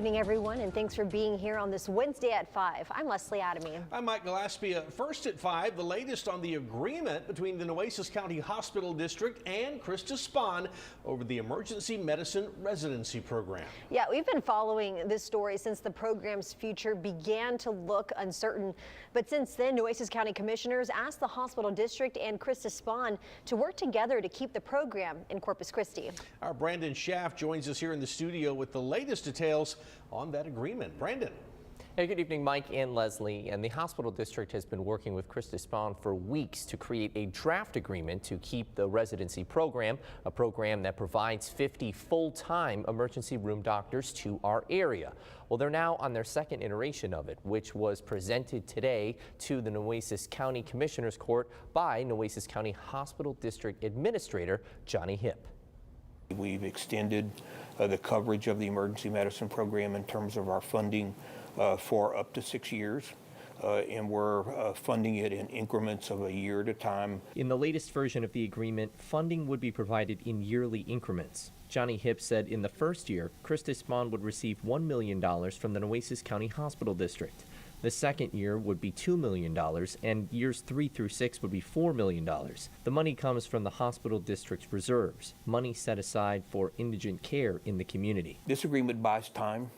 Good evening, everyone, and thanks for being here on this Wednesday at 5. I'm Leslie Adamy. I'm Mike Gillespie. First at 5, the latest on the agreement between the Nueces County Hospital District and CHRISTUS Spohn over the Emergency Medicine Residency Program. Yeah, we've been following this story since the program's future began to look uncertain. But since then, Nueces County commissioners asked the hospital district and CHRISTUS Spohn to work together to keep the program in Corpus Christi. Our Brandon Schaff joins us here in the studio with the latest details on that agreement. Brandon. Hey, good evening, Mike and Leslie. And the hospital district has been working with CHRISTUS Spohn for weeks to create a draft agreement to keep the residency program, a program that provides 50 full-time emergency room doctors to our area. Well, they're now on their second iteration of it, which was presented today to the Nueces County Commissioners Court by Nueces County Hospital District Administrator Johnny Hipp. We've extended the coverage of the emergency medicine program in terms of our funding for up to 6 years, and we're funding it in increments of a year at a time. In the latest version of the agreement, funding would be provided in yearly increments. Johnny Hipp said in the first year, CHRISTUS Spohn would receive $1 million from the Nueces County Hospital District. The second year would be $2 million, and years 3 through 6 would be $4 million. The money comes from the hospital district's reserves, money set aside for indigent care in the community. This agreement buys time.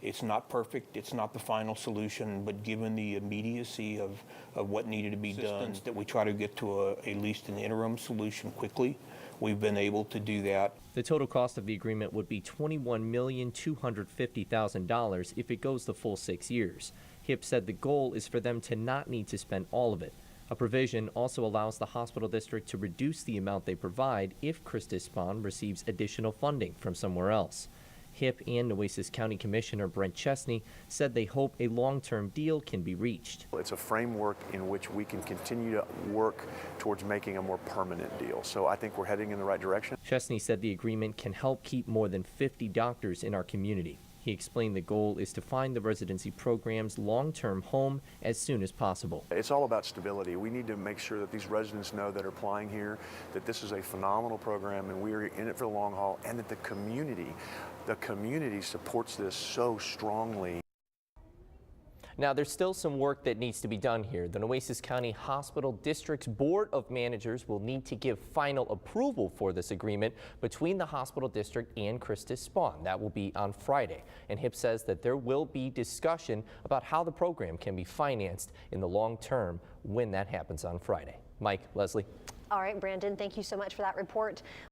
It's not perfect, it's not the final solution, but given the immediacy of what needed to be done, that we try to get to at least an interim solution quickly. We've been able to do that. The total cost of the agreement would be $21,250,000 if it goes the full 6 years. Hipp said the goal is for them to not need to spend all of it. A provision also allows the hospital district to reduce the amount they provide if CHRISTUS Spohn receives additional funding from somewhere else. Hipp and Nueces County Commissioner Brent Chesney said they hope a long-term deal can be reached. It's a framework in which we can continue to work towards making a more permanent deal. So I think we're heading in the right direction. Chesney said the agreement can help keep more than 50 doctors in our community. He explained the goal is to find the residency program's long-term home as soon as possible. It's all about stability. We need to make sure that these residents know that are applying here that this is a phenomenal program and we are in it for the long haul, and that the community supports this so strongly. Now, there's still some work that needs to be done here. The Nueces County Hospital District's Board of Managers will need to give final approval for this agreement between the hospital district and CHRISTUS Spohn. That will be on Friday. And Hipp says that there will be discussion about how the program can be financed in the long term when that happens on Friday. Mike, Leslie. All right, Brandon, thank you so much for that report.